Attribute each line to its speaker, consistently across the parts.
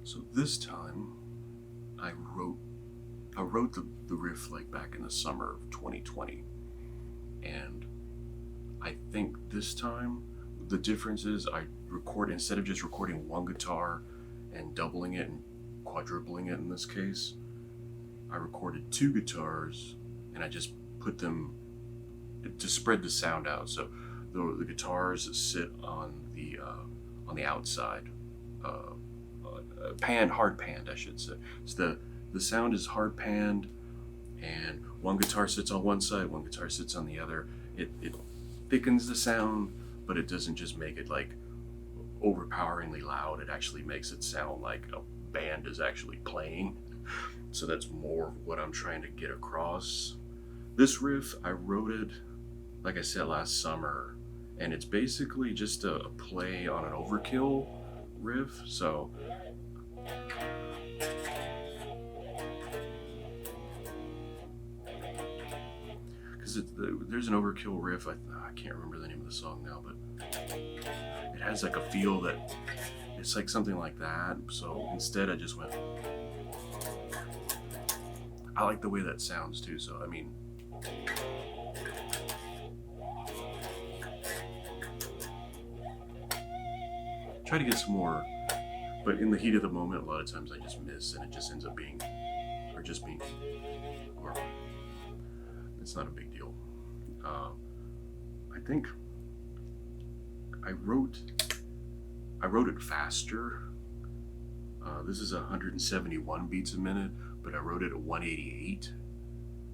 Speaker 1: So this time I wrote I wrote the riff like back in the summer of 2020, and I think this time the difference is I record instead of just recording one guitar and doubling it and quadrupling it in this case. I recorded two guitars and I just put them to spread the sound out. So the guitars sit on the outside, uh, hard panned, I should say. So the sound is hard panned, and one guitar sits on one side, one guitar sits on the other. It thickens the sound, but it doesn't just make it like overpoweringly loud. It actually makes it sound like a band is actually playing. So that's more of what I'm trying to get across. This riff, I wrote it, like I said, last summer, and it's basically just a play on an overkill riff. So, because there's an overkill riff, I can't remember the name of the song now, but it has like a feel that it's like something like that. So instead, I just went, I like the way that sounds too. So, I mean, try to get some more, but in the heat of the moment, a lot of times I just miss and it just ends up being, or just being, or it's not a big deal. Uh, I think I wrote I wrote it faster. This is 171 beats a minute, but I wrote it at 188,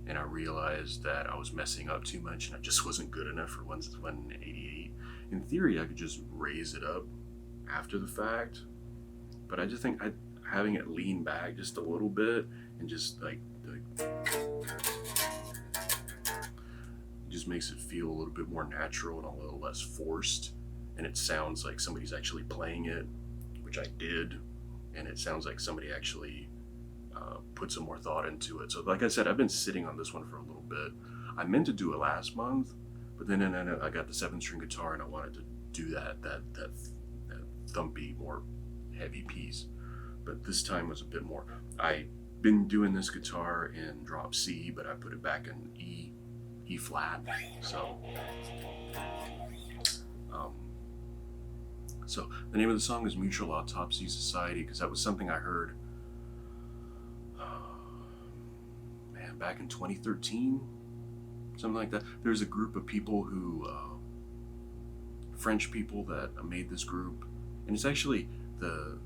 Speaker 1: and I realized that I was messing up too much, and I just wasn't good enough for 188. In theory, I could just raise it up after the fact, but I just think having it lean back just a little bit and just like just makes it feel a little bit more natural and a little less forced, and it sounds like somebody's actually playing it, which I did, and it sounds like somebody actually put some more thought into it. So like I said, I've been sitting on this one for a little bit. I meant to do it last month, but then I got the 7-string guitar and I wanted to do that thumpy, more heavy piece, but this time was a bit more. I been doing this guitar in drop C, but I put it back in E flat. So, um, so the name of the song is Mutual Autopsy Society, because that was something I heard, man, back in 2013, something like that. There's a group of people who, French people that made this group, and it's actually the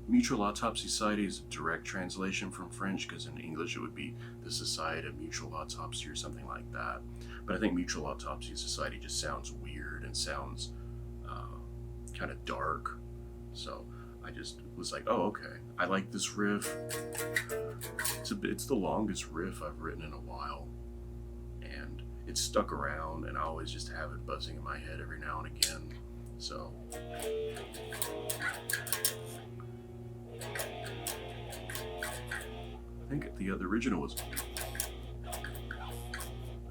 Speaker 1: Mutual Autopsy Society is a direct translation from French, because in English it would be the Society of Mutual Autopsy or something like that. But I think Mutual Autopsy Society just sounds weird and sounds kind of dark. So I just was like, oh, okay. I like this riff. It's the longest riff I've written in a while, and it's stuck around, and I always just have it buzzing in my head every now and again. So. I think the original was. I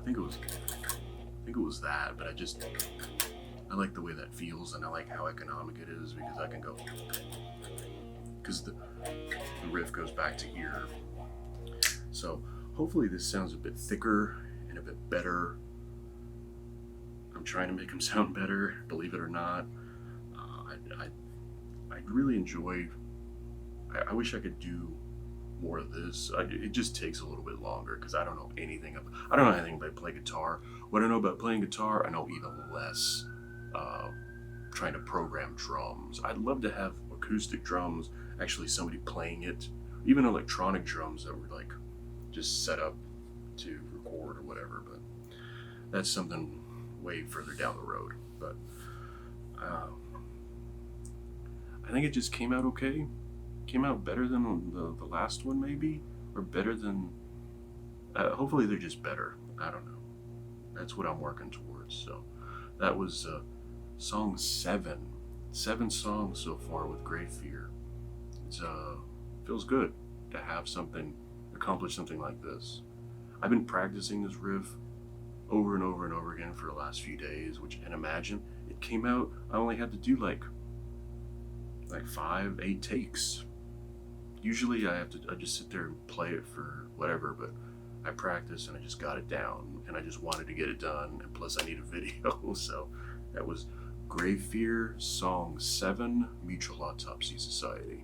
Speaker 1: think it was that, but I like the way that feels, and I like how economic it is, because I can go, because the riff goes back to here. So hopefully this sounds a bit thicker and a bit better. I'm trying to make them sound better, believe it or not. I really enjoy. I wish I could do more of this. It just takes a little bit longer, because I don't know anything about playing guitar. What I know about playing guitar, I know even less trying to program drums. I'd love to have acoustic drums, actually somebody playing it, even electronic drums that were like just set up to record or whatever, but that's something way further down the road. But I think it just came out okay. Came out better than the last one, maybe, or better than. Hopefully, they're just better. I don't know. That's what I'm working towards. So, that was song 7. 7 songs so far with Great Fear. It's feels good to have accomplish something like this. I've been practicing this riff over and over and over again for the last few days, and imagine it came out. I only had to do like 5, 8 takes. Usually I just sit there and play it for whatever, but I practiced and I just got it down, and I just wanted to get it done, and plus I need a video. So that was Grave Fear, Song 7, Mutual Autopsy Society.